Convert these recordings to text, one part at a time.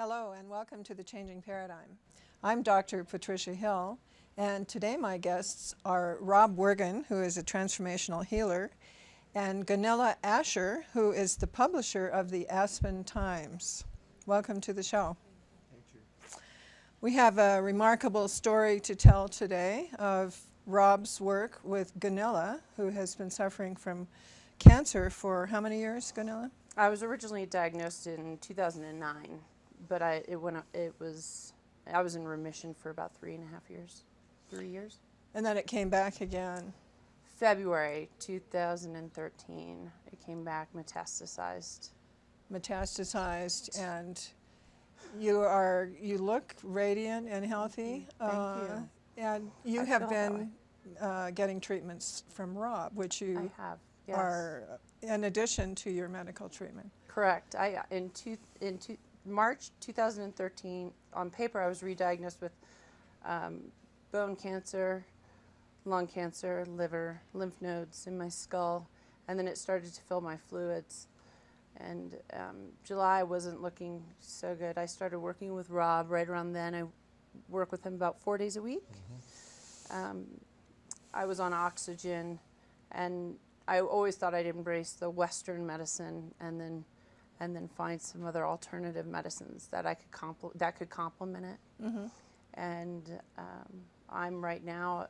Hello and welcome to The Changing Paradigm. I'm Dr. Patricia Hill, and today my guests are Rob Wergin, who is a transformational healer, and Gunilla Asher, who is the publisher of the Aspen Times. Welcome to the show. Thank you. We have a remarkable story to tell today of Rob's work with Gunilla, who has been suffering from cancer for how many years, Gunilla? I was originally diagnosed in 2009, but I was in remission for about 3.5 years. 3 years. And then it came back again. February 2013, it came back metastasized. Metastasized, and you look radiant and healthy. Thank you. And you I have feel been getting treatments from Rob, which you I have, yes. are in addition to your medical treatment. Correct. March 2013, on paper, I was re-diagnosed with bone cancer, lung cancer, liver, lymph nodes in my skull, and then it started to fill my fluids. And July wasn't looking so good. I started working with Rob right around then. I work with him about 4 days a week. Mm-hmm. I was on oxygen, and I always thought I'd embrace the Western medicine, and then find some other alternative medicines that I could complement it. Mm-hmm. And I'm right now.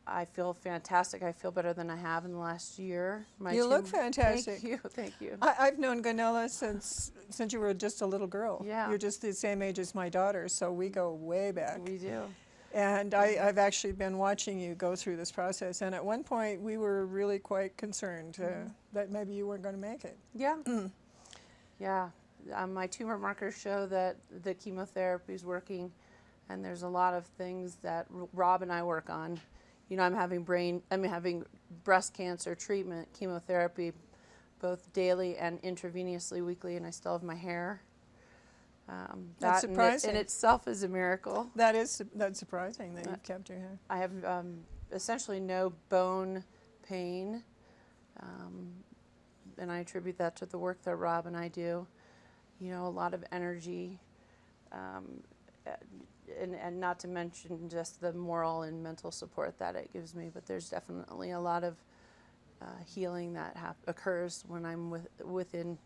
I feel fantastic. I feel better than I have in the last year. You look fantastic. Thank you. I've known Gunilla since you were just a little girl. Yeah. You're just the same age as my daughter, so we go way back. We do. And I've actually been watching you go through this process, and at one point we were really quite concerned that maybe you weren't going to make it. Yeah. Yeah. My tumor markers show that the chemotherapy is working, and there's a lot of things that Rob and I work on. You know, I'm having breast cancer treatment, chemotherapy, both daily and intravenously weekly, and I still have my hair. That's surprising. In itself is a miracle. That's surprising that you've kept your hair. I have essentially no bone pain, and I attribute that to the work that Rob and I do. You know, a lot of energy, and not to mention just the moral and mental support that it gives me. But there's definitely a lot of healing that occurs when I'm within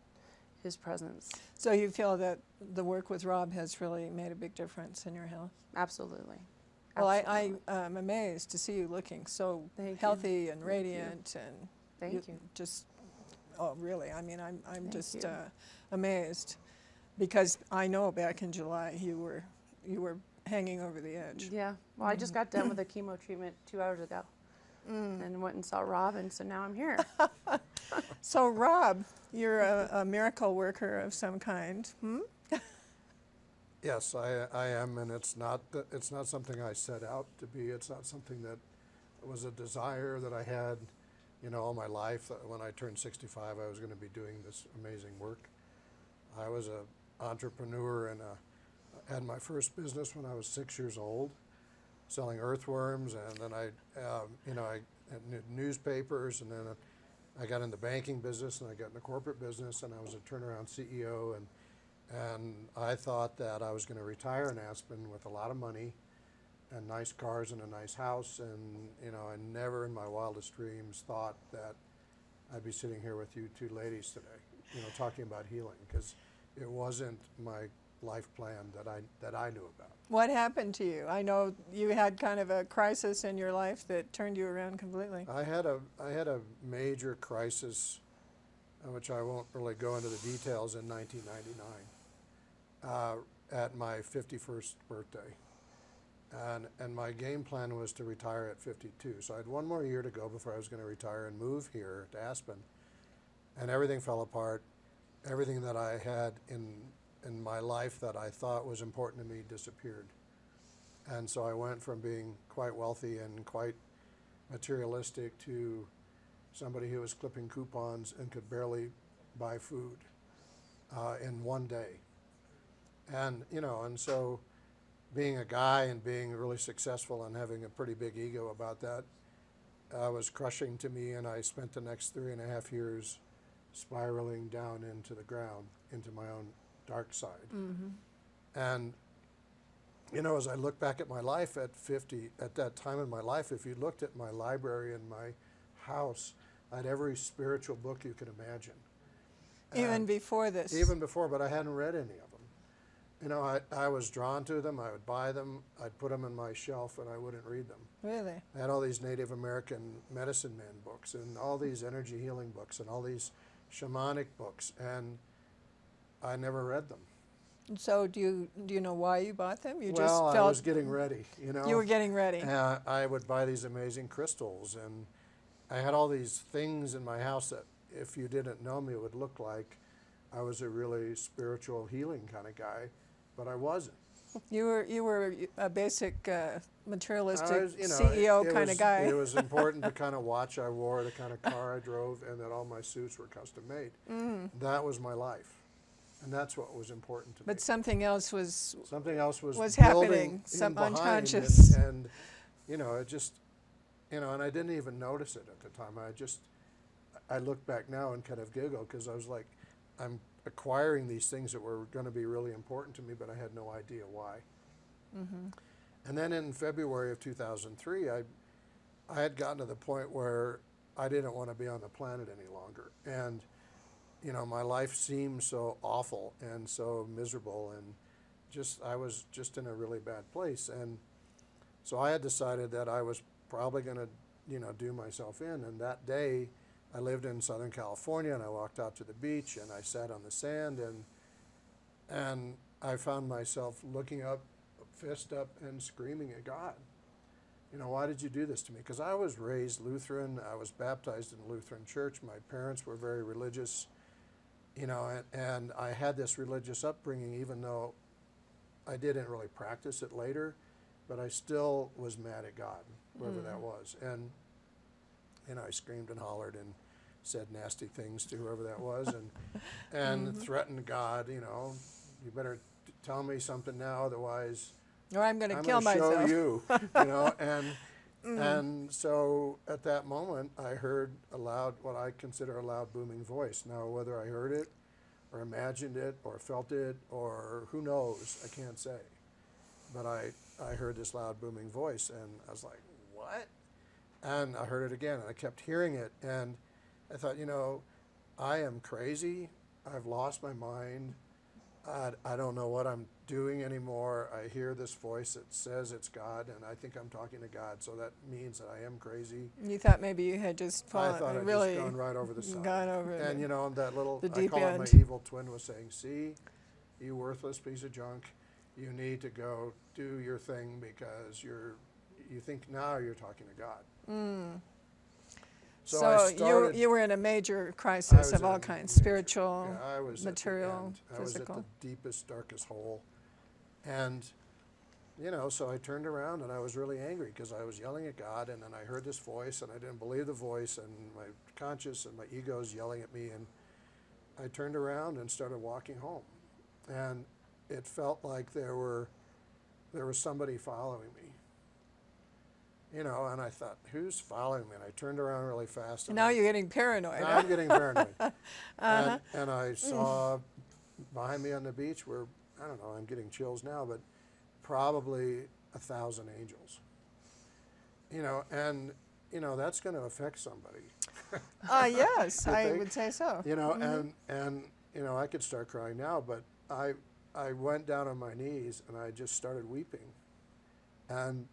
his presence. So you feel that the work with Rob has really made a big difference in your health? Absolutely. Well, I'm amazed to see you looking so healthy and radiant, and Thank you. Just, oh, really? I mean, I'm just amazed, because I know back in July you were hanging over the edge. Yeah. Well, I just got done with a chemo treatment 2 hours ago, and went and saw Rob, and so now I'm here. So, Rob, you're a miracle worker of some kind. Yes, I am, and it's not something I set out to be. It's not something that was a desire that I had, you know, all my life. When I turned 65, I was going to be doing this amazing work. I was an entrepreneur and had my first business when I was 6 years old, selling earthworms, and then I had newspapers, and then I got in the banking business, and I got in the corporate business, and I was a turnaround CEO, and I thought that I was going to retire in Aspen with a lot of money and nice cars and a nice house, and you know, I never in my wildest dreams thought that I'd be sitting here with you two ladies today, you know, talking about healing, because it wasn't my life plan that I knew about. What happened to you? I know you had kind of a crisis in your life that turned you around completely. I had a major crisis, which I won't really go into the details, in 1999, at my 51st birthday. And my game plan was to retire at 52. So I had one more year to go before I was going to retire and move here to Aspen. And everything fell apart. Everything that I had in my life that I thought was important to me disappeared. And so I went from being quite wealthy and quite materialistic to somebody who was clipping coupons and could barely buy food in one day. And, you know, and so being a guy and being really successful and having a pretty big ego about that was crushing to me, and I spent the next 3.5 years spiraling down into the ground, into my own dark side. And, you know, as I look back at my life at 50, at that time in my life, if you looked at my library in my house, I had every spiritual book you could imagine. Even before this? Even before, but I hadn't read any of them. You know, I was drawn to them. I would buy them. I'd put them in my shelf, and I wouldn't read them. Really? I had all these Native American medicine man books, and all these energy healing books, and all these shamanic books, and I never read them. So do you know why you bought them? You just Well, felt I was getting ready, you know. you were getting ready. I would buy these amazing crystals, and I had all these things in my house that, if you didn't know me, it would look like I was a really spiritual healing kind of guy, but I wasn't. You were a basic materialistic I was, you know, CEO kind of guy. It was important the kind of watch I wore, the kind of car I drove, and that all my suits were custom made. That was my life, and that's what was important to me. But something else was was happening, building some behind, unconscious. and you know, it just, you know, and I didn't even notice it at the time. I look back now and kind of giggle, because I was like, I'm acquiring these things that were going to be really important to me, but I had no idea why. And then in February of 2003, I had gotten to the point where I didn't want to be on the planet any longer. And, you know, my life seemed so awful and so miserable, and I was just in a really bad place. And so I had decided that I was probably going to, you know, do myself in. And that day, I lived in Southern California, and I walked out to the beach, and I sat on the sand, and I found myself looking up, fist up, and screaming at God. You know, why did you do this to me? Because I was raised Lutheran. I was baptized in a Lutheran church. My parents were very religious, you know, and I had this religious upbringing, even though I didn't really practice it later, but I still was mad at God, whoever that was. And you know, I screamed and hollered and said nasty things to whoever that was, and threatened God. You know, you better tell me something now, otherwise, or I'm going to kill gonna myself. show you. You know, and so at that moment, I heard a loud, what I consider a loud, booming voice. Now, whether I heard it, or imagined it, or felt it, or who knows, I can't say. But I heard this loud, booming voice, and I was like, what? And I heard it again, and I kept hearing it, and I thought, you know, I am crazy. I've lost my mind. I don't know what I'm doing anymore. I hear this voice that says it's God, and I think I'm talking to God, so that means that I am crazy. You thought maybe you had just fallen, I thought I'd really just gone right over the side. Gone over and, you know, that little, the I deep call end. it my evil twin was saying, see, you worthless piece of junk, you need to go do your thing, because you think now you're talking to God. So I started, you were in a major crisis of all kinds, spiritual, yeah, I was material, I was physical. at the deepest, darkest hole. And, you know, so I turned around, and I was really angry, because I was yelling at God, and then I heard this voice, and I didn't believe the voice, and my conscience and my ego is yelling at me, and I turned around and started walking home. And it felt like there was somebody following me. You know, and I thought, who's following me? And I turned around really fast. And Now you're getting paranoid. Now I'm getting paranoid. And I saw behind me on the beach were, I don't know, I'm getting chills now, but probably 1,000 angels. You know, and, you know, that's going to affect somebody. Yes, I would say so. You know, and, you know, I could start crying now, but I went down on my knees, and I just started weeping. And,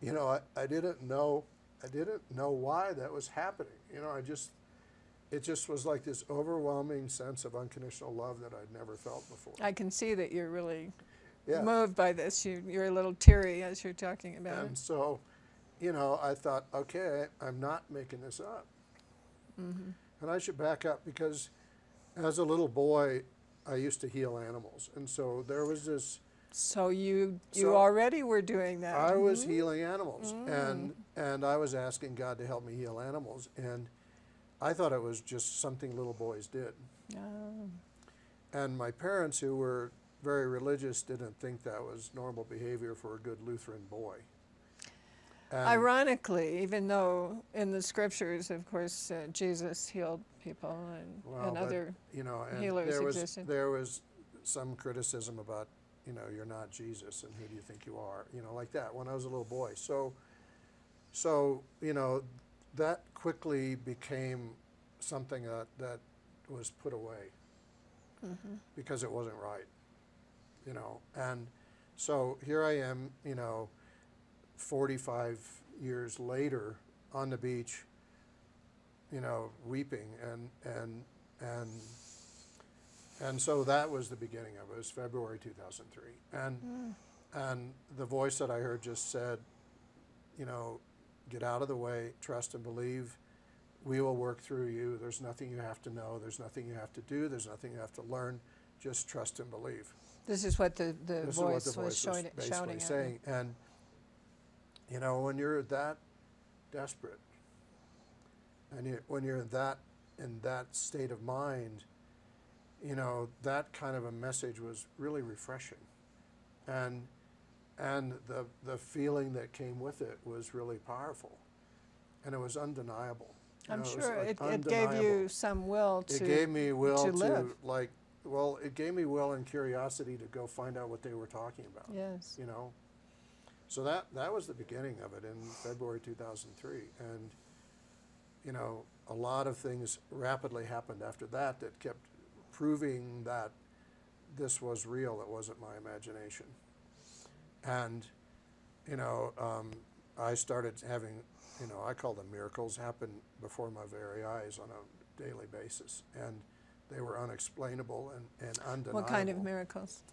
you know, I didn't know why that was happening. You know, it just was like this overwhelming sense of unconditional love that I'd never felt before. I can see that you're really Yeah. moved by this. You're a little teary as you're talking about And it. so, you know, I thought, okay, I'm not making this up. And I should back up, because as a little boy, I used to heal animals. And so there was this... So you So already were doing that. I was healing animals, and I was asking God to help me heal animals, and I thought it was just something little boys did. And my parents, who were very religious, didn't think that was normal behavior for a good Lutheran boy. And Ironically, even though in the scriptures, of course, Jesus healed people and but, other you know, and healers there existed. was some criticism about, you know, you're not Jesus and who do you think you are, you know, like that when I was a little boy. So you know, that quickly became something that was put away because it wasn't right, you know. And so here I am, you know, 45 years later on the beach, you know, weeping, and so that was the beginning of it. It was February 2003, and the voice that I heard just said, you know, get out of the way, trust and believe. We will work through you. There's nothing you have to know. There's nothing you have to do. There's nothing you have to learn. Just trust and believe. This is what the This voice is what the was voice was shouting basically at saying. you. And, you know, when you're that desperate, and when you're in that state of mind, you know, that kind of a message was really refreshing. And the feeling that came with it was really powerful. And it was undeniable. You I'm know, sure it was it gave undeniable. you some will to It gave me will to live. like, well, it gave me will and curiosity to go find out what they were talking about. Yes. You know, so that was the beginning of it in February 2003, and you know, a lot of things rapidly happened after that that kept proving that this was real. It wasn't my imagination, and you know, I started having, you know, I call them miracles, happen before my very eyes on a daily basis, and they were unexplainable and undeniable. What kind of miracles?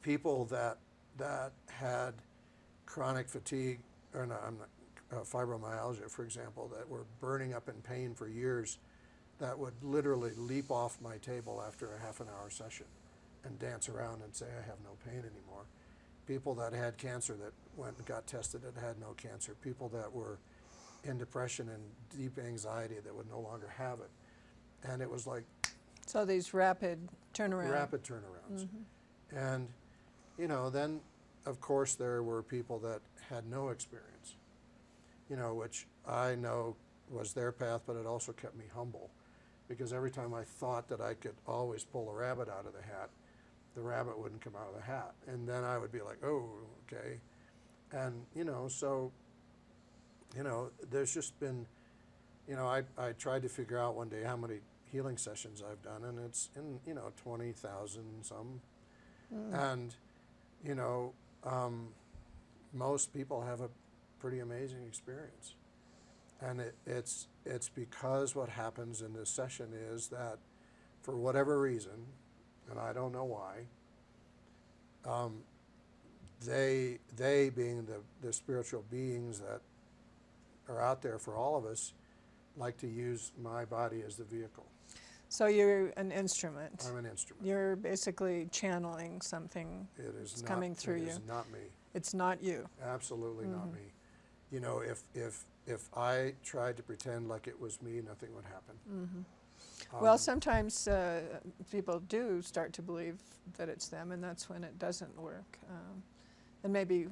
People that had chronic fatigue, or no, fibromyalgia, for example, that were burning up in pain for years, that would literally leap off my table after a half-an-hour session and dance around and say, I have no pain anymore. People that had cancer that went and got tested that had no cancer. People that were in depression and deep anxiety that would no longer have it. And it was like So these rapid turnarounds. rapid turnarounds. And, you know, then, of course, there were people that had no experience, you know, which I know was their path, but it also kept me humble. Because every time I thought that I could always pull a rabbit out of the hat, the rabbit wouldn't come out of the hat. And then I would be like, oh, okay. And, you know, so, you know, there's just been, you know, I tried to figure out one day how many healing sessions I've done, and it's in, you know, 20,000 some. And, you know, most people have a pretty amazing experience. And it's because what happens in this session is that for whatever reason, and I don't know why, they being the spiritual beings that are out there for all of us, like to use my body as the vehicle. So you're an instrument. I'm an instrument. You're basically channeling something. It is It's not, coming through it you. is not me. It's not you. Absolutely not me. You know, if I tried to pretend like it was me, nothing would happen. Well, sometimes people do start to believe that it's them, and that's when it doesn't work. And maybe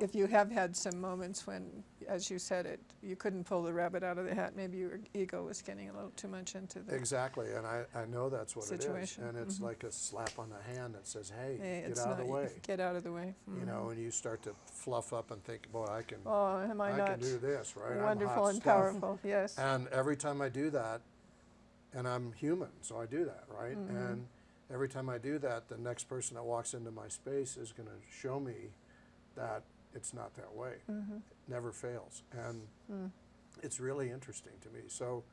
if you have had some moments when, as you said, you couldn't pull the rabbit out of the hat, maybe your ego was getting a little too much into the Exactly, and I know that's what situation. it is. And it's like a slap on the hand that says, hey, get it's out of not the way. Get out of the way. You know, and you start to fluff up and think, boy, I can I can do this, right? wonderful I'm hot and stuff. powerful, yes. And every time I do that, and I'm human, so I do that, right? And every time I do that, the next person that walks into my space is going to show me that it's not that way. It never fails. And it's really interesting to me. So,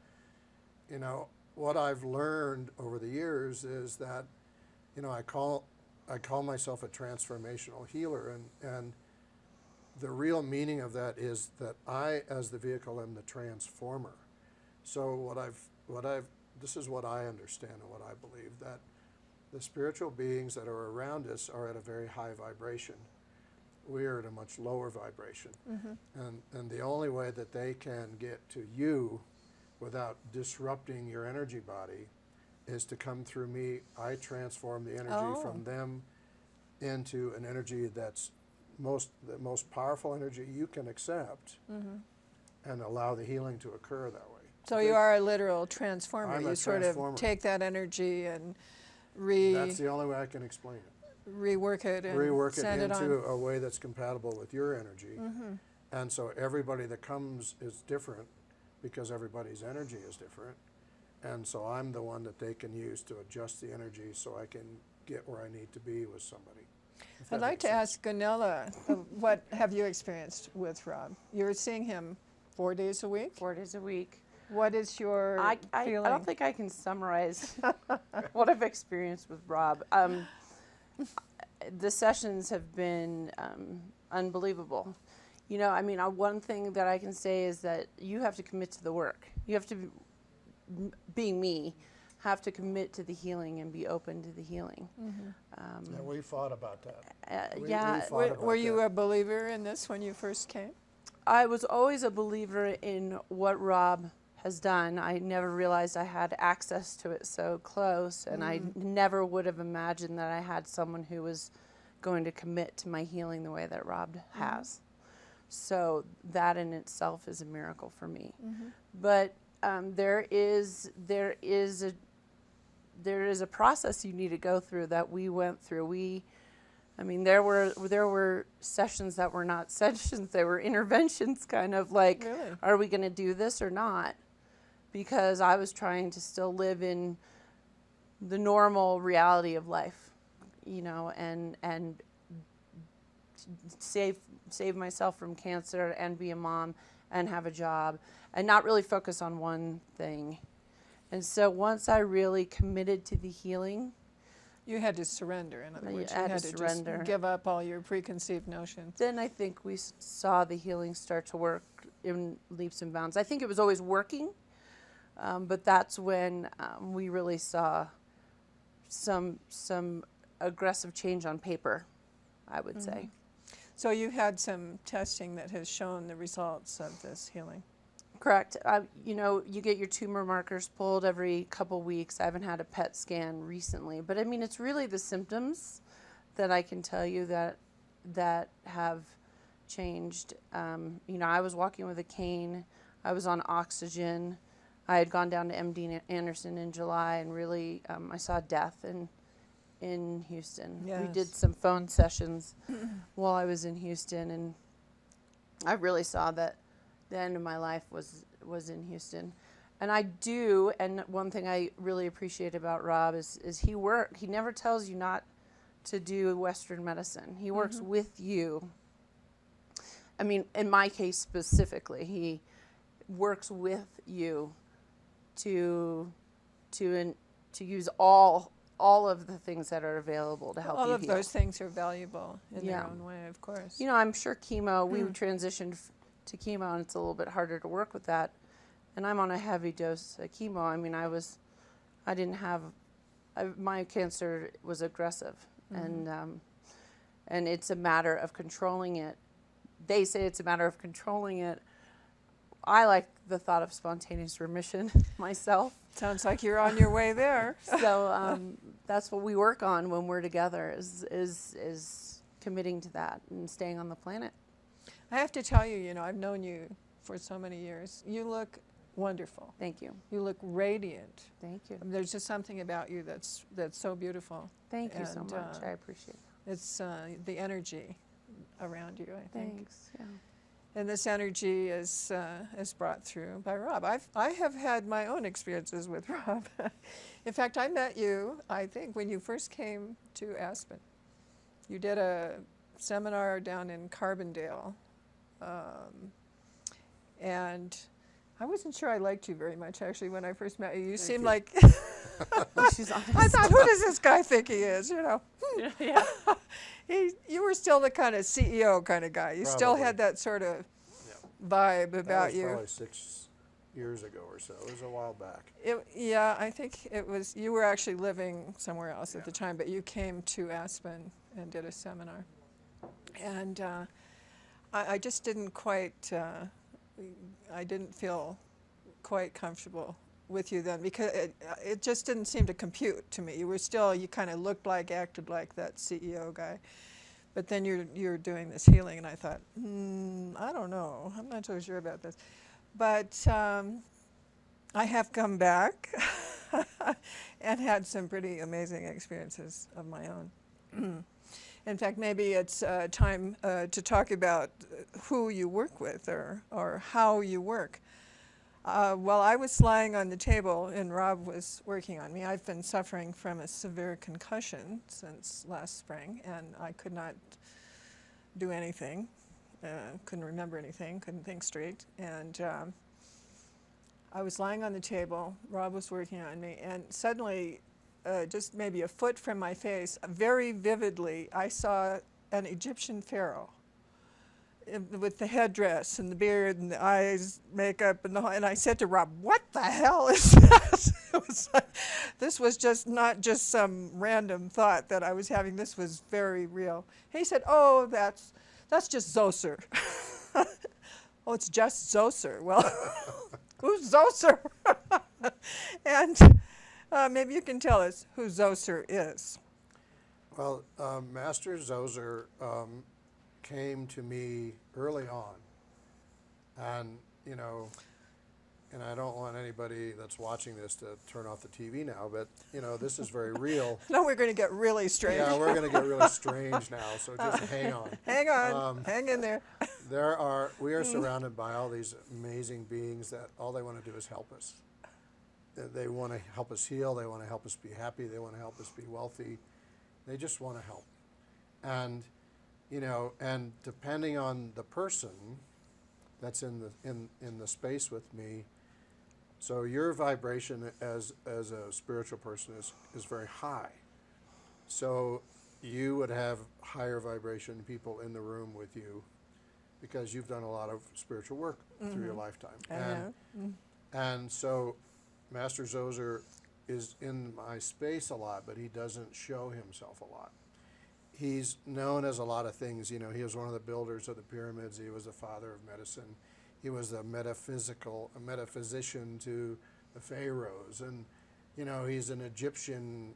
you know, what I've learned over the years is that, you know, I call myself a transformational healer, and the real meaning of that is that I, as the vehicle, am the transformer. So this is what I understand and what I believe, that the spiritual beings that are around us are at a very high vibration. We are at a much lower vibration. And the only way that they can get to you without disrupting your energy body is to come through me. I transform the energy from them into an energy that's the most powerful energy you can accept, and allow the healing to occur that way. So you are a literal transformer. I'm a You sort transformer. of take that energy and That's the only way I can explain it. rework it and Rework it send it into on. a way that's compatible with your energy. Mm-hmm. And so everybody that comes is different because everybody's energy is different. And so I'm the one that they can use to adjust the energy so I can get where I need to be with somebody. If that I'd like makes to sense. ask Gunilla, what have you experienced with Rob? You're seeing him 4 days a week. 4 days a week. What is your I feeling? don't think I can summarize what I've experienced with Rob. The sessions have been unbelievable. You know, I mean, one thing that I can say is that you have to commit to the work. You have to, being me, have to commit to the healing and be open to the healing. Yeah, we fought about that. We Yeah, fought Were, about were you that. a believer in this when you first came? I was always a believer in what Rob has done. I never realized I had access to it so close, and I never would have imagined that I had someone who was going to commit to my healing the way that Rob has. So that in itself is a miracle for me. But there is a process you need to go through that we went through. I mean, there were sessions that were not sessions; they were interventions, kind of like, Really? are we going to do this or not? Because I was trying to still live in the normal reality of life, you know, and save myself from cancer and be a mom and have a job and not really focus on one thing. And so once I really committed to the healing, You had to surrender, in other You words. had You had to to surrender. just give up all your preconceived notions. then I think we saw the healing start to work in leaps and bounds. I think it was always working, but that's when we really saw some aggressive change on paper, I would say. So you had some testing that has shown the results of this healing. Correct. You know, you get your tumor markers pulled every couple weeks. I haven't had a PET scan recently, but I mean, it's really the symptoms that I can tell you that have changed. You know, I was walking with a cane. I was on oxygen. I had gone down to MD Anderson in July, and really, I saw death in Houston. We Yes. did some phone sessions while I was in Houston, and I really saw that the end of my life was in Houston. And I do, and one thing I really appreciate about Rob is he never tells you not to do Western medicine. He works with you. I mean, in my case specifically, he works with you to use all of the things that are available to help All you of heal. those things are valuable in Yeah. their own way, of course. You know, I'm sure chemo, we transitioned to chemo, and it's a little bit harder to work with that. And I'm on a heavy dose of chemo. I mean, my cancer was aggressive, and it's a matter of controlling it. They say it's a matter of controlling it. I like the thought of spontaneous remission myself. Sounds like you're on your way there. So that's what we work on when we're together is committing to that and staying on the planet. I have to tell you, you know, I've known you for so many years. You look wonderful. Thank you. You look radiant. Thank you. There's just something about you that's so beautiful. Thank you so And, much. I appreciate it. It's the energy around you, I think. Thanks. Yeah. And this energy is brought through by Rob. I have had my own experiences with Rob. In fact, I met you, I think, when you first came to Aspen. You did a seminar down in Carbondale. And I wasn't sure I liked you very much, actually, when I first met you. You seemed you. like, She's honest. I thought, who does this guy think he is, you know? Yeah. You were still the kind of CEO kind of guy. You still Probably. had that sort of Yeah. vibe That about was you. probably 6 years ago or so. It was a while back. Yeah, I think it was, you were actually living somewhere else at the Yeah. time, but you came to Aspen and did a seminar. And I just didn't quite, I didn't feel quite comfortable with you then because it just didn't seem to compute to me. You kind of looked like, acted like that CEO guy. But then you're doing this healing, and I thought, I don't know. I'm not so sure about this. But I have come back. and had some pretty amazing experiences of my own. In fact, maybe it's time to talk about who you work with or how you work. While I was lying on the table and Rob was working on me, I've been suffering from a severe concussion since last spring, and I could not do anything, couldn't remember anything, couldn't think straight. And I was lying on the table, Rob was working on me, and suddenly, just maybe a foot from my face, very vividly, I saw an Egyptian pharaoh with the headdress and the beard and the eyes, makeup, and the whole, and I said to Rob, "What the hell is this?" It was like, this was just not just some random thought that I was having. This was very real. He said, "Oh, that's just Zoser." "Oh, it's just Zoser." Well, who's Zoser? And maybe you can tell us who Zoser is. Well, Master Zoser came to me early on, and and I don't want anybody that's watching this to turn off the TV now, but this is very real. No, we're going to get really strange. Yeah, we're going to get really strange now, so just hang on. Hang on, hang in there. We are surrounded by all these amazing beings that all they want to do is help us. They want to help us heal, they want to help us be happy, they want to help us be wealthy. They just want to help. And and depending on the person that's in the space with me, so your vibration as a spiritual person is very high. So you would have higher vibration people in the room with you because you've done a lot of spiritual work through your lifetime. And so Master Zoser is in my space a lot, but he doesn't show himself a lot. He's known as a lot of things. He was one of the builders of the pyramids. He was the father of medicine. He was a metaphysician to the pharaohs. And, he's an Egyptian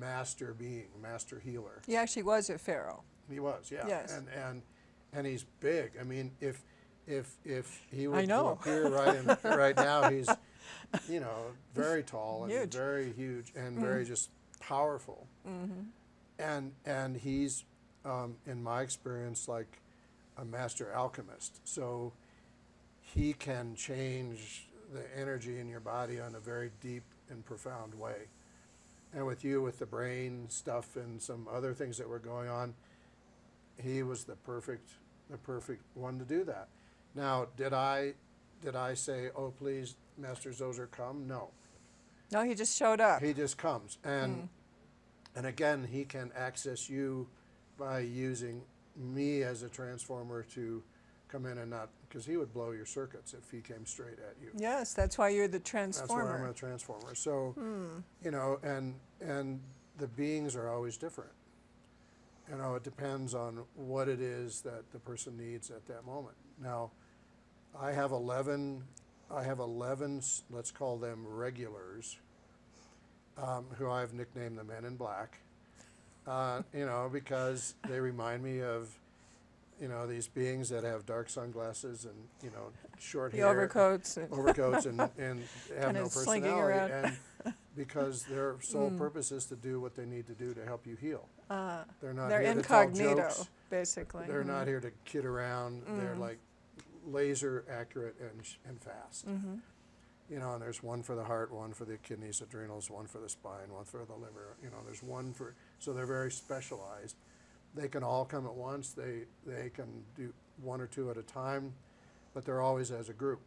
master being, master healer. He actually was a pharaoh. He was, yeah. Yes. And he's big. I mean, if he were I know. to appear right now, he's, very tall and Huge. very huge and very just powerful. And he's, in my experience, like a master alchemist. So he can change the energy in your body on a very deep and profound way. And with the brain stuff and some other things that were going on, he was the perfect one to do that. Now, did I say, "Oh, please, Master Zoser, come"? No. No, he just showed up. He just comes. And again, he can access you by using me as a transformer to come in and not, because he would blow your circuits if he came straight at you. Yes, that's why you're the transformer. That's why I'm a transformer. So, and the beings are always different. It depends on what it is that the person needs at that moment. Now, I have 11, let's call them regulars, who I've nicknamed the Men in Black, because they remind me of, these beings that have dark sunglasses and, short hair. Overcoats. Overcoats and have no slinging personality. around. And because their sole purpose is to do what they need to do to help you heal. They're not They're here to tell incognito, jokes. basically. They're not here to kid around. They're like laser accurate and fast. And there's one for the heart, one for the kidneys, adrenals, one for the spine, one for the liver. There's one for, so they're very specialized. They can all come at once. They can do one or two at a time, but they're always as a group.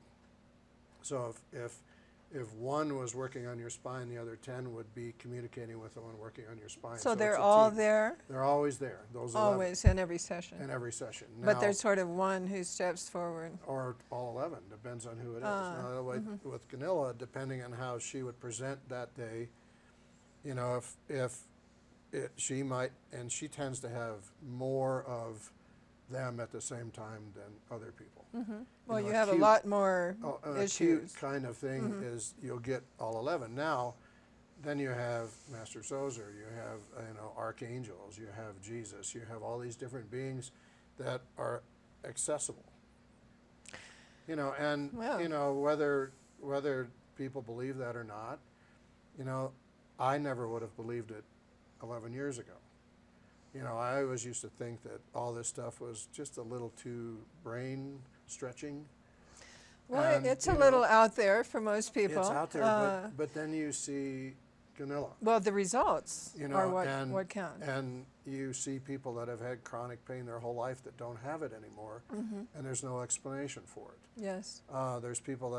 So if one was working on your spine, the other 10 would be communicating with the one working on your spine. So it's they're a all team. there? They're always there. Those 11 Always, in every session. in every session. But Now, there's sort of one who steps forward. or all 11, depends on who it is. Now, with Gunilla, depending on how she would present that day, she might, and she tends to have more of them at the same time than other people. Well, you a have a cute- lot more A issues. cute kind of thing is you'll get all 11. Now, then you have Master Zoser, you have archangels, you have Jesus, you have all these different beings that are accessible. Wow. Whether people believe that or not, You know, I never would have believed it 11 years ago. You know, I always used to think that all this stuff was just a little too brain stretching. Well, And, it's you a know, little out there for most people. It's out there, but then you see Gunilla. Well, the results You know, are and, what count. and you see people that have had chronic pain their whole life that don't have it anymore, and there's no explanation for it. Yes. There's people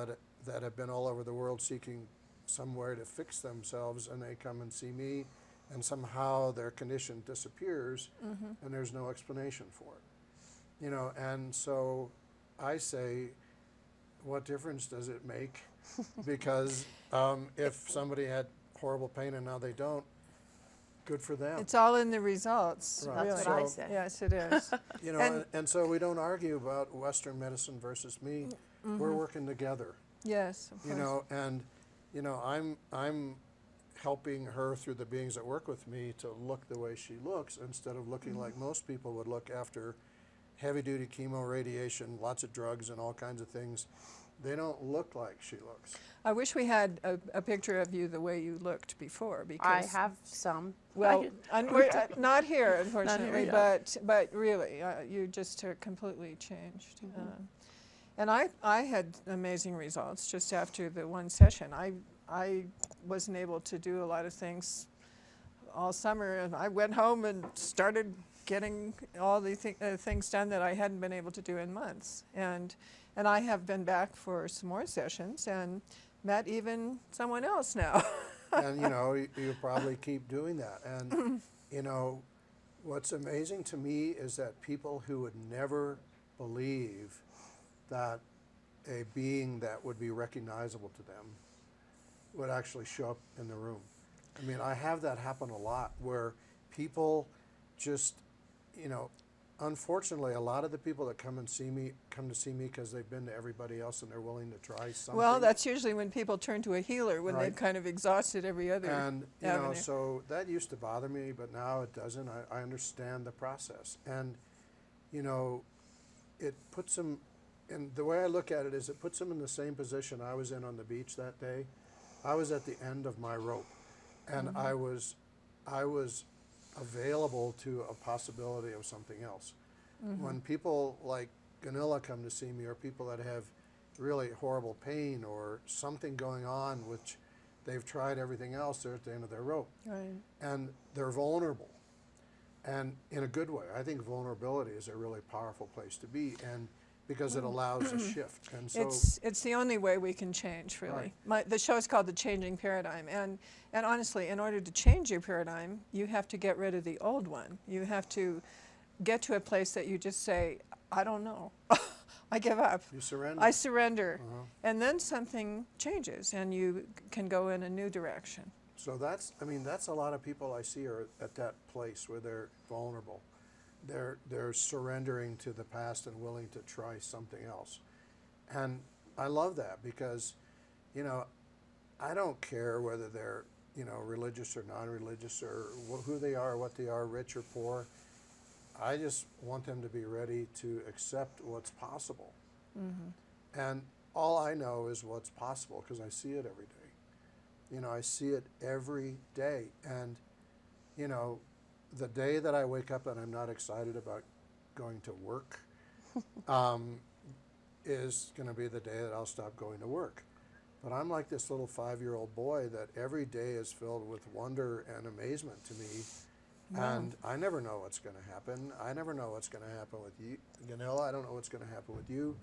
that have been all over the world seeking somewhere to fix themselves, and they come and see me, and somehow their condition disappears, and there's no explanation for it. You know, and so I say, what difference does it make? Because if somebody had horrible pain and now they don't, good for them. It's all in the results. Right. Really. That's what I say. Yes, it is. You know, and so we don't argue about Western medicine versus me. We're working together. Yes, of You course. know, and you know, I'm helping her through the beings that work with me to look the way she looks instead of looking like most people would look after heavy-duty chemo, radiation, lots of drugs, and all kinds of things. They don't look like she looks. I wish we had a picture of you the way you looked before, because I have some. well, we're, not here, unfortunately, yeah. but really, you just completely changed. And I had amazing results just after the one session. I wasn't able to do a lot of things all summer, and I went home and started getting all the things done that I hadn't been able to do in months. And I have been back for some more sessions and met even someone else now. And you know, you probably keep doing that. And you know, what's amazing to me is that people who would never believe that a being that would be recognizable to them would actually show up in the room. I mean, I have that happen a lot where people just, you know, unfortunately, a lot of the people that come to see me because they've been to everybody else and they're willing to try something. Well, that's usually when people turn to a healer, when Right. they've kind of exhausted every other And, you avenue. know, so that used to bother me, but now it doesn't. I understand the process. And, you know, it puts them, and the way I look at it is it puts them in the same position I was in on the beach that day. I was at the end of my rope, and I was available to a possibility of something else. When people like Gunilla come to see me, or people that have really horrible pain or something going on, which they've tried everything else, they're at the end of their rope. Right. And they're vulnerable. And in a good way. I think vulnerability is a really powerful place to be, and because it allows a shift. And so It's the only way we can change, really. Right. The show is called The Changing Paradigm, and honestly, in order to change your paradigm, you have to get rid of the old one. You have to get to a place that you just say, I don't know. I give up. you surrender. I surrender. And then something changes, and you can go in a new direction. So that's a lot of people I see are at that place where they're vulnerable. They're surrendering to the past and willing to try something else. And I love that because, you know, I don't care whether they're, you know, religious or non-religious or who they are, what they are, rich or poor. I just want them to be ready to accept what's possible. And all I know is what's possible because I see it every day. You know, I see it every day. And, you know, the day that I wake up and I'm not excited about going to work is going to be the day that I'll stop going to work. But I'm like this little 5-year-old boy that every day is filled with wonder and amazement to me. And I never know what's going to happen. I never know what's going to happen with you, Gunilla. I don't know what's going to happen with you.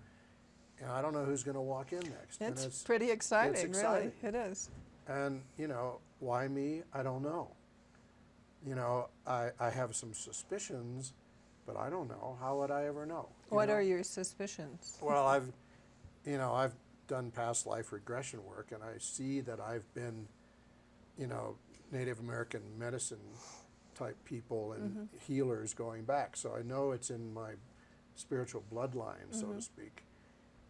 And I don't know who's going to walk in next. It's pretty exciting, it's exciting. really. It is. And, you know, why me? I don't know. You know, I have some suspicions, but I don't know. How would I ever know? What are your suspicions? Well, I've done past life regression work, and I see that I've been, you know, Native American medicine type people and healers going back. So I know it's in my spiritual bloodline, so to speak.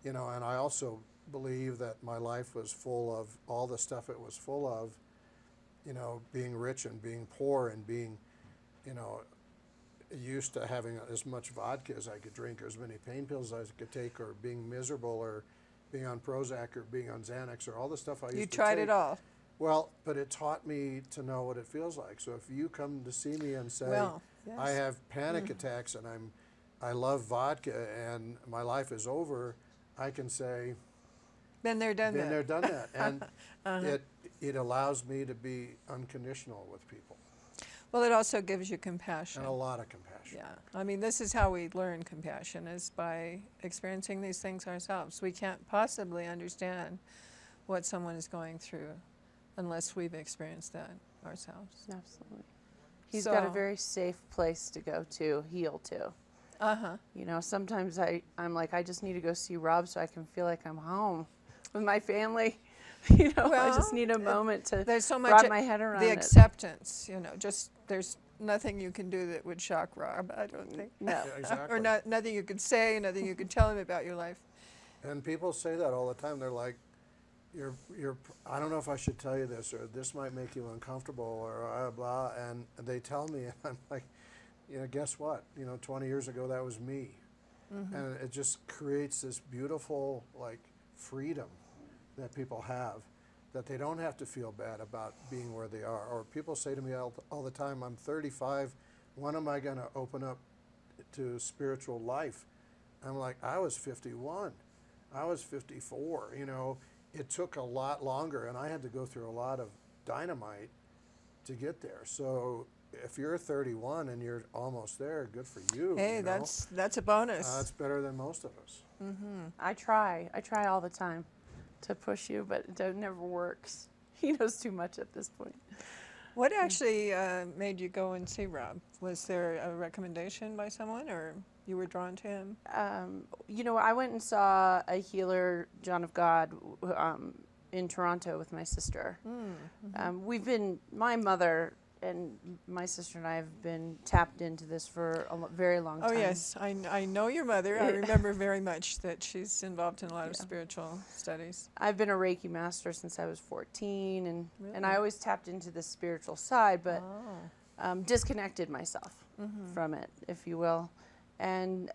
You know, and I also believe that my life was full of all the stuff it was full of, you know, being rich and being poor and being, you know, used to having as much vodka as I could drink or as many pain pills as I could take, or being miserable, or being on Prozac or being on Xanax, or all the stuff I used to take. You tried it all. Well, but it taught me to know what it feels like. So if you come to see me and say, Well, I yes. have panic attacks and I love vodka and my life is over, I can say, Been there, done been that. there, done that. And it allows me to be unconditional with people Well, it also gives you compassion. and a lot of compassion. Yeah, I mean, this is how we learn compassion, is by experiencing these things ourselves. We can't possibly understand what someone is going through unless we've experienced that ourselves. Absolutely. He's got a So- very safe place to go to heal to. Uh-huh. You know, sometimes I'm like, I just need to go see Rob so I can feel like I'm home with my family. You know, I just Well, need a moment to There's so much wrap my head around the it. acceptance, you know, just there's nothing you can do that would shock Rob, I don't think. No. Yeah, exactly. Or nothing you could say, nothing you could tell him about your life. And people say that all the time. They're like, I don't know if I should tell you this, or this might make you uncomfortable, or blah, and they tell me, and I'm like, guess what? 20 years ago, that was me. And it just creates this beautiful, like, freedom that people have, that they don't have to feel bad about being where they are. Or people say to me all the time, I'm 35, when am I going to open up to spiritual life? I'm like, I was 51. I was 54, It took a lot longer, and I had to go through a lot of dynamite to get there. So if you're 31 and you're almost there, good for you. Hey, that's a bonus. That's better than most of us. I try all the time to push you, but it never works. He knows too much at this point. What actually made you go and see Rob? Was there a recommendation by someone, or you were drawn to him? I went and saw a healer, John of God, in Toronto with my sister. My mother and my sister and I have been tapped into this for a very long time. Oh, yes. I know your mother. I remember very much that she's involved in a lot of spiritual studies. I've been a Reiki master since I was 14, and Really? I always tapped into the spiritual side, but disconnected myself from it, if you will. And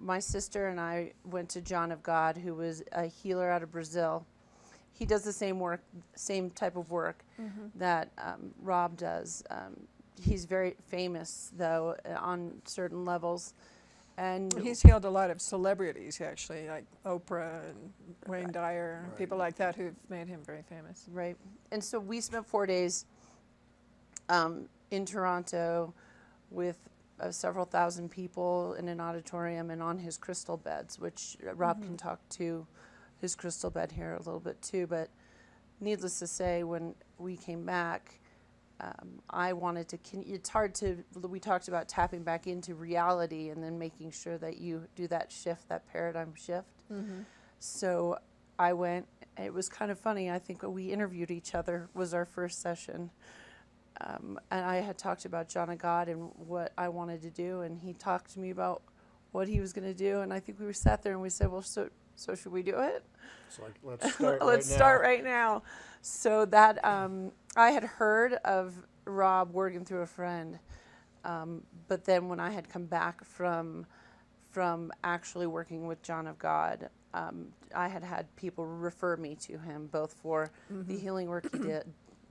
my sister and I went to John of God, who was a healer out of Brazil. He does the same type of work that Rob does. He's very famous, though, on certain levels. And He's healed a lot of celebrities, actually, like Oprah and Wayne Dyer, Right. people like that who've made him very famous. right. And so we spent 4 days in Toronto with several thousand people in an auditorium and on his crystal beds, which Rob can talk to his crystal bed here a little bit too. But needless to say, when we came back, I wanted to, it's hard to, we talked about tapping back into reality and then making sure that you do that shift, that paradigm shift. So I went, it was kind of funny, I think we interviewed each other, was our first session. And I had talked about John of God and what I wanted to do, and he talked to me about what he was going to do, and I think we sat there and we said, well, so should we do it? It's like, let's start Let's right start now. right now. So that I had heard of Rob Wergin through a friend, but then when I had come back from actually working with John of God, I had people refer me to him, both for the healing work he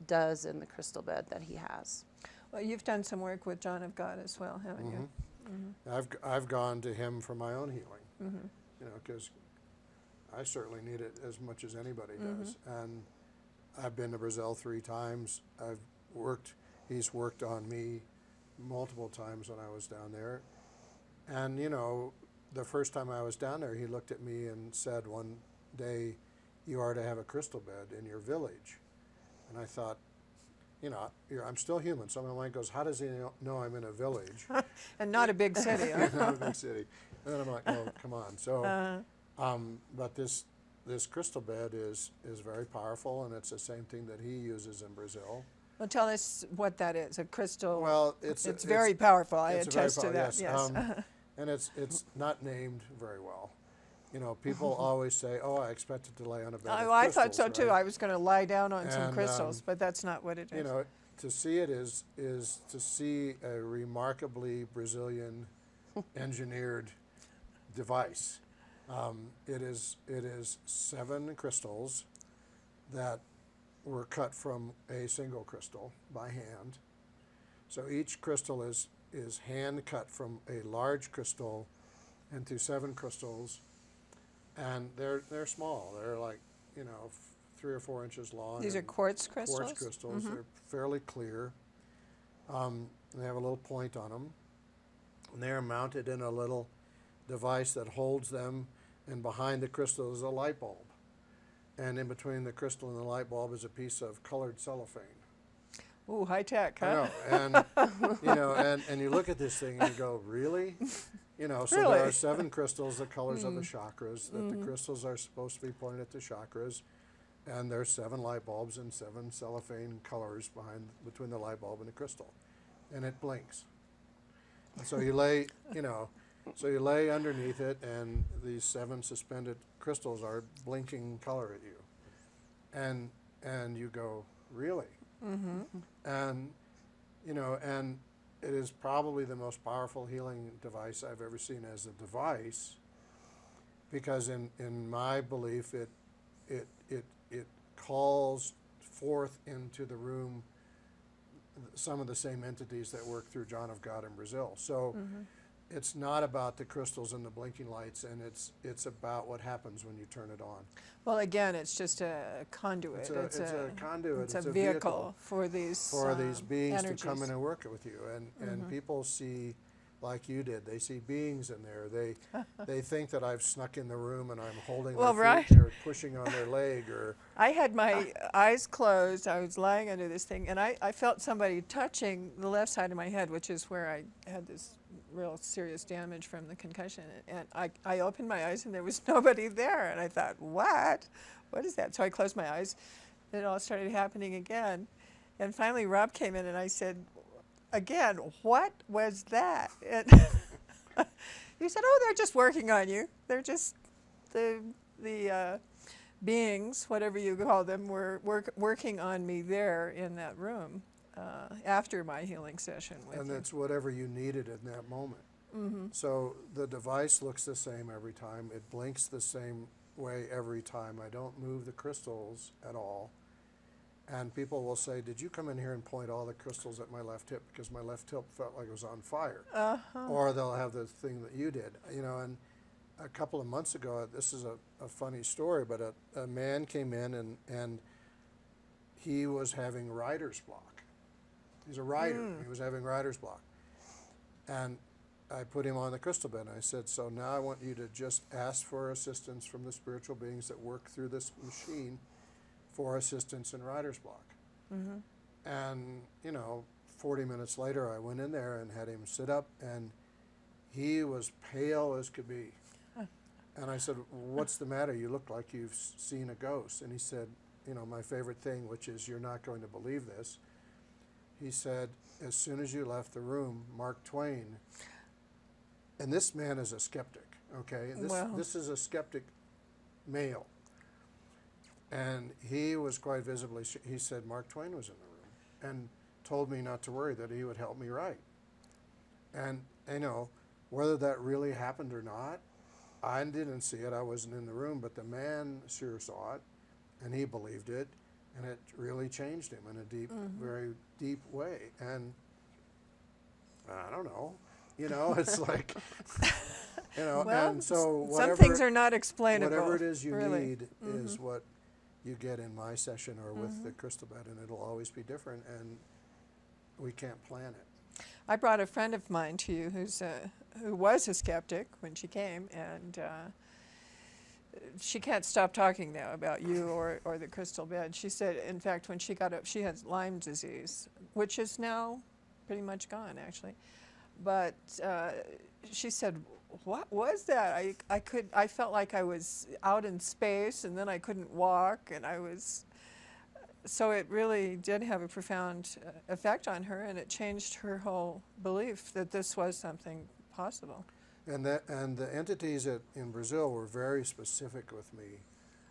does and the crystal bed that he has. Well, you've done some work with John of God as well, haven't you? I've gone to him for my own healing, because I certainly need it as much as anybody does. And I've been to Brazil 3 times. He's worked on me multiple times when I was down there. And, the first time I was down there, he looked at me and said one day, you are to have a crystal bed in your village. And I thought, I'm still human. So my mind goes, how does he know I'm in a village? And not a big city. Huh? Not a big city. And then I'm like, oh, come on. So, but this crystal bed is very powerful, and it's the same thing that he uses in Brazil. Well, tell us what that is. A crystal. Well, it's very powerful. I it's very attest to that. powerful, Yes. And it's not named very well. People always say, "Oh, I expected to lay on a bed." Oh, of I thought so crystals," too. right? I was going to lie down on some And, crystals, but that's not what it is. To see it is to see a remarkably Brazilian engineered device. It is 7 crystals that were cut from a single crystal by hand. So each crystal is hand cut from a large crystal into 7 crystals, and they're small. They're like, 3 or 4 inches long. These are quartz crystals? Quartz crystals. They're fairly clear. They have a little point on them. And they are mounted in a little device that holds them, and behind the crystal is a light bulb. And in between the crystal and the light bulb is a piece of colored cellophane. Ooh, high tech, huh? I know, and and you look at this thing and you go, really? So Really? there are 7 crystals, the colors of the chakras, that the crystals are supposed to be pointed at the chakras, and there's 7 light bulbs and 7 cellophane colors between the light bulb and the crystal, and it blinks. And so you lay, underneath it, and these 7 suspended crystals are blinking color at you, and you go, really? And and it is probably the most powerful healing device I've ever seen as a device, because in my belief it calls forth into the room some of the same entities that work through John of God in Brazil. So it's not about the crystals and the blinking lights, and it's about what happens when you turn it on. Well, again, it's just a conduit. It's a conduit. It's a vehicle for these beings energies. to come in and work with you. And people see, like you did, they see beings in there. They think that I've snuck in the room and I'm holding their feet or pushing on their leg. Or I had my eyes closed. I was lying under this thing, and I felt somebody touching the left side of my head, which is where I had this real serious damage from the concussion. And I opened my eyes, and there was nobody there. And I thought, what? What is that? So I closed my eyes, and it all started happening again. And finally, Rob came in, and I said, again, what was that? And he said, oh, they're just working on you. They're just the beings, whatever you call them, were working on me there in that room after my healing session with and you. it's whatever you needed in that moment. So the device looks the same every time. It blinks the same way every time. I don't move the crystals at all. And people will say, did you come in here and point all the crystals at my left hip, because my left hip felt like it was on fire? Or they'll have the thing that you did. And a couple of months ago, this is a funny story, but a man came in and he was having writer's block. He's a writer. He was having writer's block. And I put him on the crystal bed, and I said, so now I want you to just ask for assistance from the spiritual beings that work through this machine for assistance in writer's block. And 40 minutes later I went in there and had him sit up, and he was pale as could be. And I said, what's the matter? You look like you've seen a ghost. And he said, my favorite thing, which is, you're not going to believe this. He said, as soon as you left the room, Mark Twain, and this man is a skeptic, okay? This is a skeptic male. And he was quite visibly, he said Mark Twain was in the room and told me not to worry, that he would help me write. And, whether that really happened or not, I didn't see it. I wasn't in the room, but the man sure saw it, and he believed it, and it really changed him in a deep, very deep way. And I don't know, it's like, Well, and so whatever, some things are not explainable. whatever it is you really. need is what you get in my session or with the crystal bed, and it'll always be different, and we can't plan it. I brought a friend of mine to you who was a skeptic when she came, and she can't stop talking now about you or the crystal bed. She said, in fact, when she got up, she has Lyme disease, which is now pretty much gone, actually. But she said, what was that? I felt like I was out in space, and then I couldn't walk, and so it really did have a profound effect on her, and it changed her whole belief that this was something possible. And the entities in Brazil were very specific with me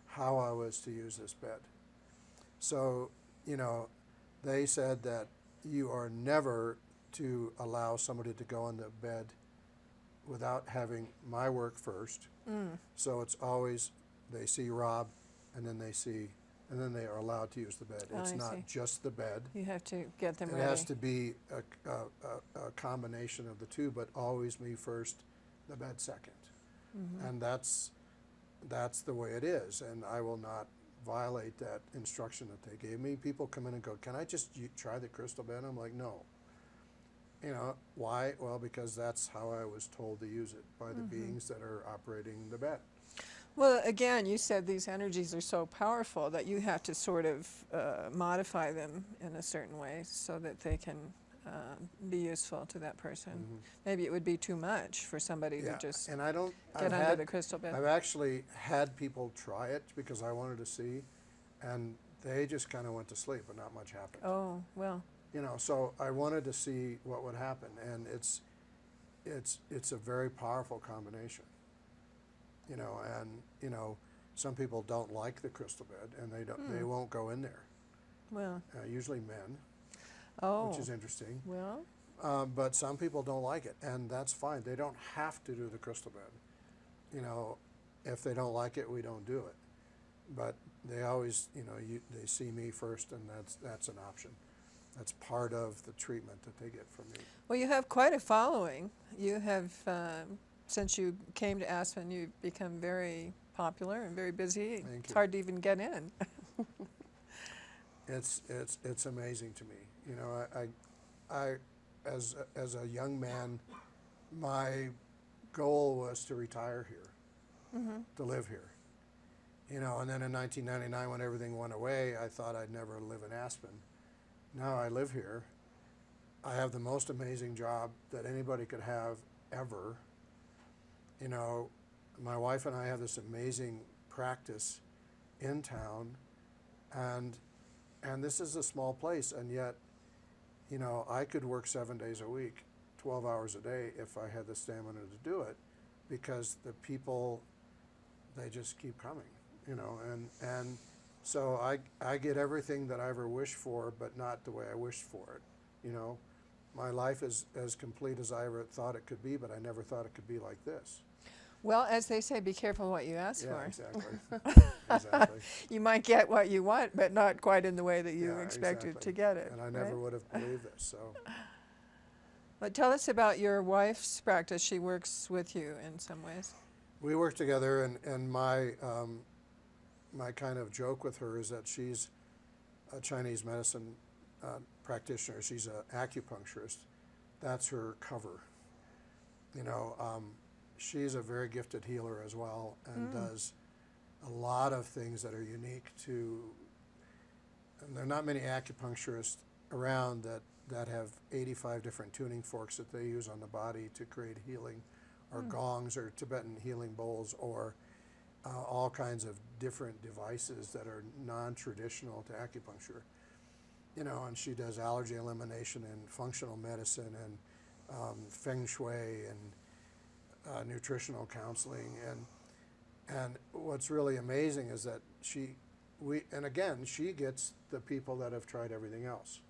how I was to use this bed. So, they said that you are never to allow somebody to go on the bed without having my work first. So it's always, they see Rob, and then they see and then they are allowed to use the bed. Oh, It's I not see. just the bed. You have to get them It ready. has to be a combination of the two, but always me first, the bed second. And that's the way it is, and I will not violate that instruction that they gave me. People come in and go, "Can I just try the crystal bed?" I'm like, "No." You know, why? Well, because that's how I was told to use it by the beings that are operating the bed. Well, again, you said these energies are so powerful that you have to sort of modify them in a certain way so that they can be useful to that person. Maybe it would be too much for somebody to just and I don't get under the crystal bed. I've actually had people try it because I wanted to see, and they just kind of went to sleep, and not much happened. Oh, well. You know, so I wanted to see what would happen, and it's a very powerful combination. You know, and you know, some people don't like the crystal bed, and they won't go in there. Well. Usually men, Oh. which is interesting. Well. But some people don't like it, and that's fine. They don't have to do the crystal bed. You know, if they don't like it, we don't do it. But they always, you know, they see me first, and that's an option. That's part of the treatment that they get from me. Well, you have quite a following. You have, since you came to Aspen, you've become very popular and very busy. Thank It's you. hard to even get in. It's amazing to me. You know, I as a young man, my goal was to retire here, to live here. You know, and then in 1999, when everything went away, I thought I'd never live in Aspen. Now I live here. I have the most amazing job that anybody could have ever. You know, my wife and I have this amazing practice in town, and this is a small place, and yet, you know, I could work 7 days a week, 12 hours a day if I had the stamina to do it, because the people, they just keep coming, you know, and so I get everything that I ever wished for, but not the way I wished for it, you know. My life is as complete as I ever thought it could be, but I never thought it could be like this. Well, as they say, be careful what you ask Yeah, for. exactly. Exactly. You might get what you want, but not quite in the way that you Yeah, expected exactly. to get it. And I never right? would have believed this, so. But tell us about your wife's practice. She works with you in some ways. We work together, and my my kind of joke with her is that she's a Chinese medicine practitioner. She's an acupuncturist. That's her cover. You know, she's a very gifted healer as well, and does a lot of things that are unique to, and there are not many acupuncturists around that have 85 different tuning forks that they use on the body to create healing, or gongs, or Tibetan healing bowls, or all kinds of different devices that are non-traditional to acupuncture. You know, and she does allergy elimination and functional medicine and feng shui and nutritional counseling, and what's really amazing is that she gets the people that have tried everything else.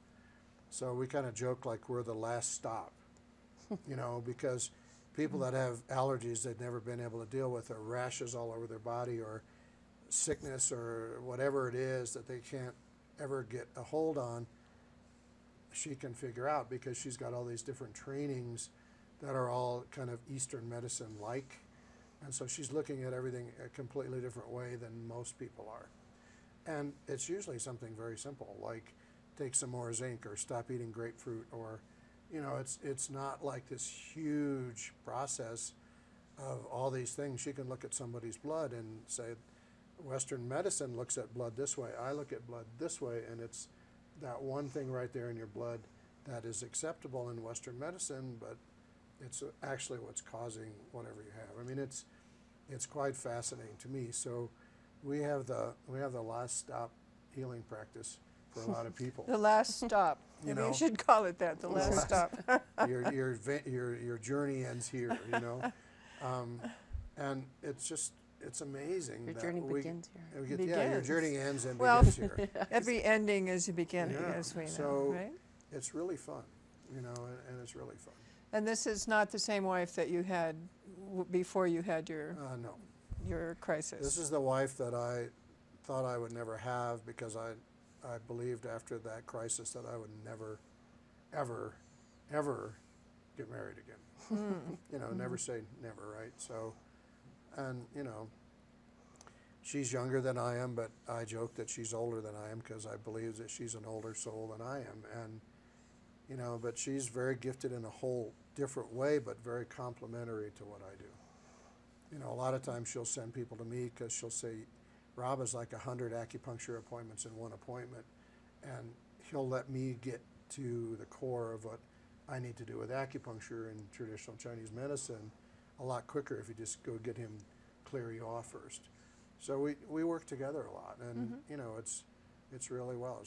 So we kind of joke like we're the last stop, you know, because people that have allergies they've never been able to deal with, or rashes all over their body, or sickness, or whatever it is that they can't ever get a hold on, she can figure out, because she's got all these different trainings that are all kind of Eastern medicine like, and so she's looking at everything a completely different way than most people are. And it's usually something very simple, like take some more zinc, or stop eating grapefruit, or, you know, it's not like this huge process of all these things. She can look at somebody's blood and say, Western medicine looks at blood this way, I look at blood this way, and it's that one thing right there in your blood that is acceptable in Western medicine, but it's actually what's causing whatever you have. I mean, it's quite fascinating to me. So we have the last stop healing practice for a lot of people. The last stop. You Maybe know, you should call it that, the last stop. your journey ends here, you know, and it's amazing. Your that journey we, begins here. we get, yeah, your Begins. journey ends and Well, begins here. Every ending is a beginning, Yeah, as we know, so right? it's really fun, you know, and it's really fun. And this is not the same wife that you had before you had No. your crisis. This is the wife that I thought I would never have, because I believed after that crisis that I would never, ever, ever get married again. You know, never say never, right? So, and, you know, she's younger than I am, but I joke that she's older than I am because I believe that she's an older soul than I am. And, you know, but she's very gifted in a whole different way, but very complementary to what I do. You know, a lot of times she'll send people to me because she'll say, Rob is like 100 acupuncture appointments in one appointment, and he'll let me get to the core of what I need to do with acupuncture and traditional Chinese medicine a lot quicker if you just go get him, clear you off first. So we work together a lot, and you know, it's really well.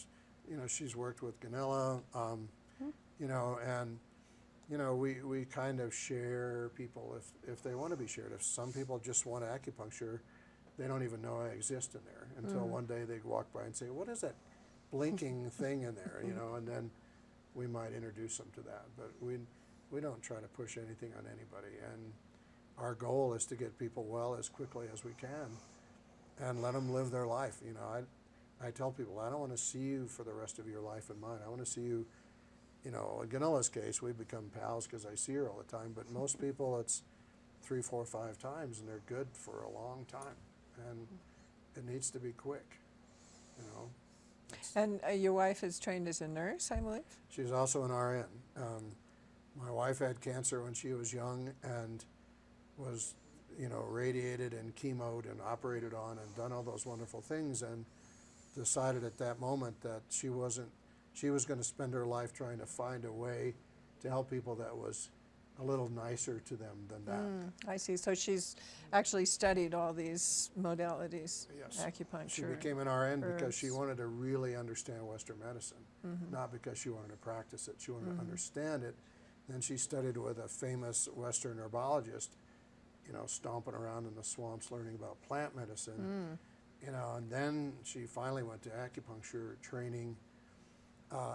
You know, she's worked with Gunilla, you know, and you know, we kind of share people if they want to be shared. If some people just want acupuncture, they don't even know I exist in there until one day they walk by and say, what is that blinking thing in there, you know, and then we might introduce them to that. But we don't try to push anything on anybody, and our goal is to get people well as quickly as we can and let them live their life. You know, I tell people, I don't want to see you for the rest of your life and mine. I want to see you, you know, in Gunilla's case, we become pals because I see her all the time, but most people it's 3, 4, 5 times, and they're good for a long time, and it needs to be quick, you know. And your wife is trained as a nurse, I believe? She's also an RN. My wife had cancer when she was young and was, you know, radiated and chemoed and operated on and done all those wonderful things, and decided at that moment that she was going to spend her life trying to find a way to help people that was a little nicer to them than that. I see. So she's actually studied all these modalities, Yes. acupuncture. She became an RN because she herbs. wanted to really understand Western medicine, not because she wanted to practice it. She wanted to understand it. Then she studied with a famous Western herbologist, you know, stomping around in the swamps learning about plant medicine, you know, and then she finally went to acupuncture training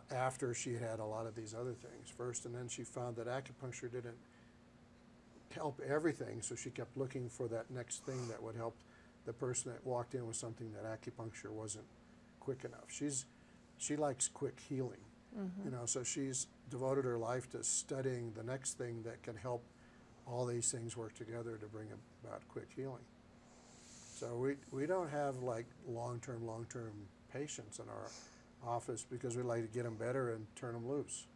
after she had a lot of these other things first, and then she found that acupuncture didn't help everything, so she kept looking for that next thing that would help the person that walked in with something that acupuncture wasn't quick enough. She likes quick healing, you know, so she's devoted her life to studying the next thing that can help all these things work together to bring about quick healing. So we don't have like long-term patients in our office because we like to get them better and turn them loose.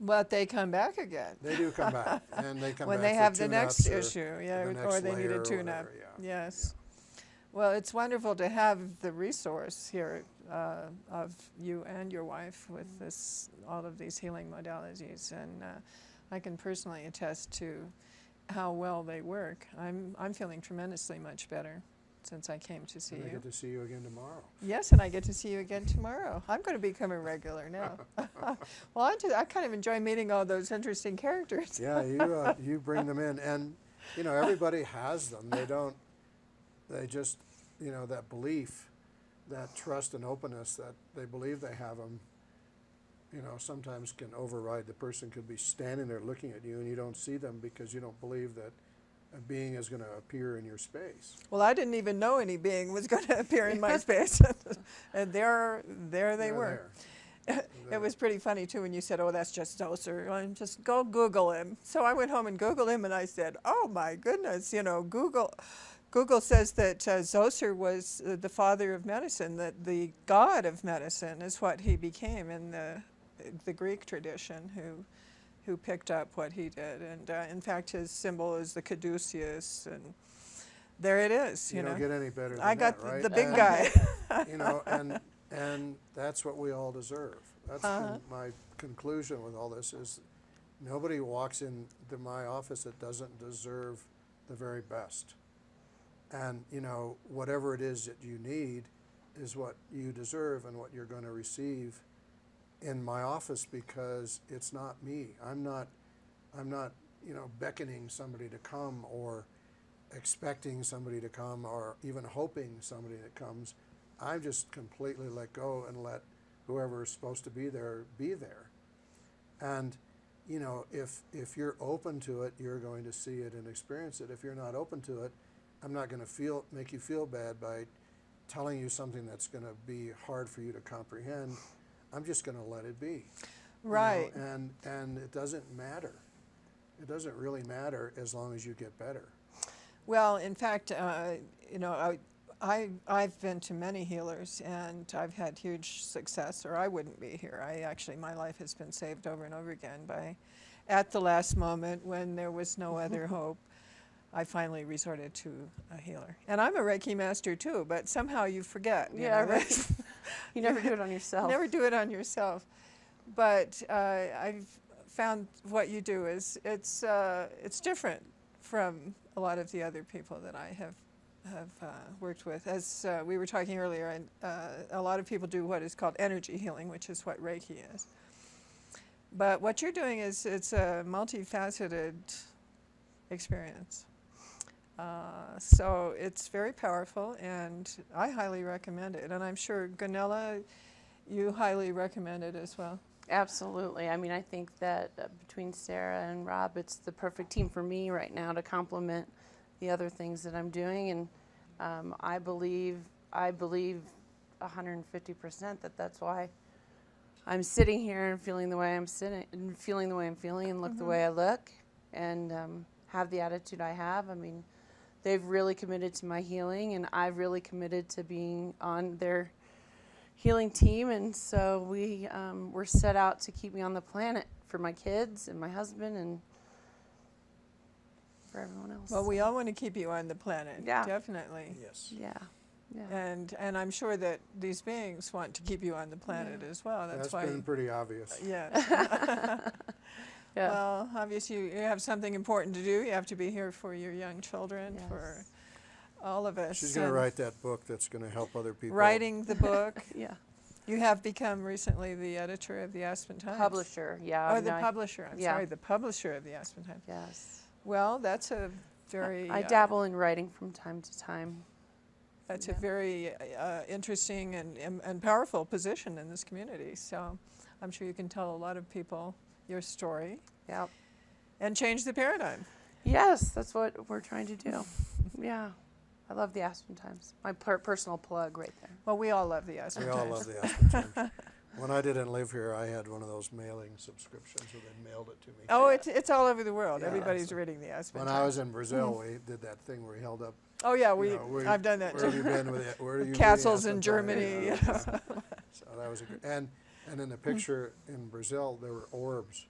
But they come back again. They do come back, and they come when back they for have the next tune-ups issue, yeah, the next or they need layer a or tune-up. whatever, Yes. Well, it's wonderful to have the resource here of you and your wife with all of these healing modalities, and I can personally attest to how well they work. I'm feeling tremendously much better since I came to see And I you. get to see you again tomorrow. Yes, and I get to see you again tomorrow. I'm going to become a regular now. Well, I kind of enjoy meeting all those interesting characters. Yeah, you bring them in, and you know, everybody has them. They just, you know, that belief, that trust and openness that they believe they have them, you know, sometimes can override. The person could be standing there looking at you and you don't see them because you don't believe that a being is going to appear in your space. Well, I didn't even know any being was going to appear in my space, and there they were. It was pretty funny too when you said, "Oh, that's just Zoser." Just go Google him. So I went home and Googled him, and I said, "Oh my goodness, you know, Google says that Zoser was the father of medicine, that the god of medicine is what he became in the Greek tradition, who picked up what he did, and in fact his symbol is the caduceus, and there it is. You know, don't get any better than I got that, right? the big guy. You know, and that's what we all deserve. That's my conclusion with all this is nobody walks into my office that doesn't deserve the very best. And, you know, whatever it is that you need is what you deserve and what you're going to receive in my office, because it's not me. I'm not, you know, beckoning somebody to come or expecting somebody to come or even hoping somebody that comes. I just completely let go and let whoever is supposed to be there be there. And, you know, if you're open to it, you're going to see it and experience it. If you're not open to it, I'm not going to make you feel bad by telling you something that's going to be hard for you to comprehend, I'm just going to let it be. Right. You know, and it doesn't matter. It doesn't really matter as long as you get better. Well, in fact, you know, I've been to many healers, and I've had huge success, or I wouldn't be here. My life has been saved over and over again by, at the last moment when there was no other hope, I finally resorted to a healer. And I'm a Reiki master too, but somehow you forget. You know, right. You never do it on yourself. Never do it on yourself. But I've found what you do is it's different from a lot of the other people that I have worked with. As we were talking earlier, and a lot of people do what is called energy healing, which is what Reiki is. But what you're doing is it's a multifaceted experience. So it's very powerful, and I highly recommend it. And I'm sure, Gunilla, you highly recommend it as well. Absolutely. I mean, I think that between Sarah and Rob, it's the perfect team for me right now to complement the other things that I'm doing. And I believe 150% that that's why I'm sitting here and feeling the way I'm sitting, and feeling the way I'm feeling, and look the way I look, and have the attitude I have. I mean, they've really committed to my healing, and I've really committed to being on their healing team, and so we're set out to keep me on the planet for my kids and my husband and for everyone else. Well, we all want to keep you on the planet. Yeah. Definitely. Yes. Yeah. And I'm sure that these beings want to keep you on the planet as well. That's why. Been pretty obvious. Yeah. Yeah. Well, obviously you have something important to do. You have to be here for your young children, Yes. for all of us. She's going to write that book that's going to help other people. Writing the book. Yeah. You have become recently the editor of the Aspen Times. Publisher. Yeah. Oh, the publisher. I'm sorry, the publisher of the Aspen Times. Yes. Well, that's a very... I dabble in writing from time to time. That's a very interesting and powerful position in this community. So I'm sure you can tell a lot of people your story. Yeah. And change the paradigm. Yes, that's what we're trying to do. Yeah. I love the Aspen Times. My personal plug right there. Well, we all love the Aspen We Times. all love the Aspen Times. When I didn't live here, I had one of those mailing subscriptions where they mailed it to me. Oh, it's all over the world. Yeah. Everybody's reading the Aspen When Times. I was in Brazil, we did that thing where we held up. Oh yeah, I've done that Where too. have you been with it? Where are you? Castles reading in Aspen Times? Germany. Yeah. So that was and in the picture in Brazil there were orbs.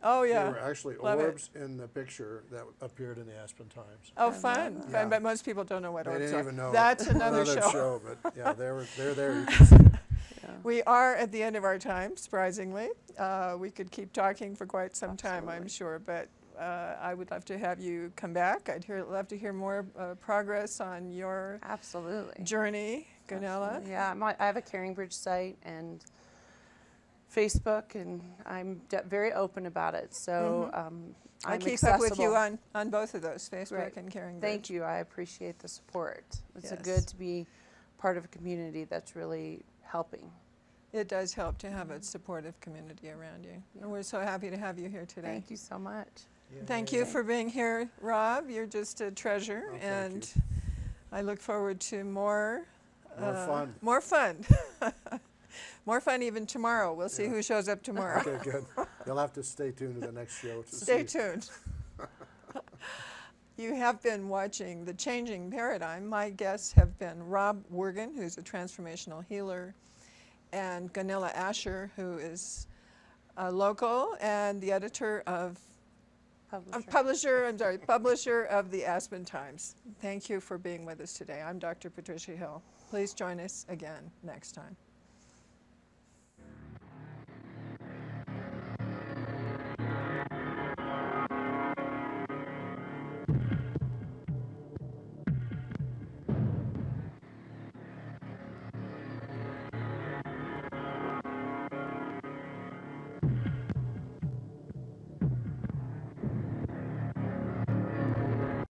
Oh yeah. There were actually Love it. orbs in the picture that appeared in the Aspen Times. Oh, fun! Yeah. But most people don't know what They orbs didn't are. even know. That's another show. But yeah, they're there. You can see it. We are at the end of our time, surprisingly. We could keep talking for quite some time, I'm sure, but I would love to have you come back. Love to hear more progress on your Absolutely. journey, Gunilla. Absolutely. Yeah, I have a Caring Bridge site and Facebook, and I'm very open about it. So I I'm keep accessible. up with you on both of those, Facebook Right. and Caring Bridge. Thank you. I appreciate the support. It's Yes. good to be part of a community that's really helping. It does help to have a supportive community around you. Yeah. And we're so happy to have you here today. Thank you so much. Thank you for being here, Rob. You're just a treasure, Oh, thank and I look forward to more fun. More fun. More fun even tomorrow. We'll see Yeah. who shows up tomorrow. Okay, good. You'll have to stay tuned to the next show to Stay see. tuned. You have been watching The Changing Paradigm. My guests have been Rob Wergin, who's a transformational healer, and Gunilla Asher, who is a local and the editor of publisher of the Aspen Times. Thank you for being with us today. I'm Dr. Patricia Hill. Please join us again next time.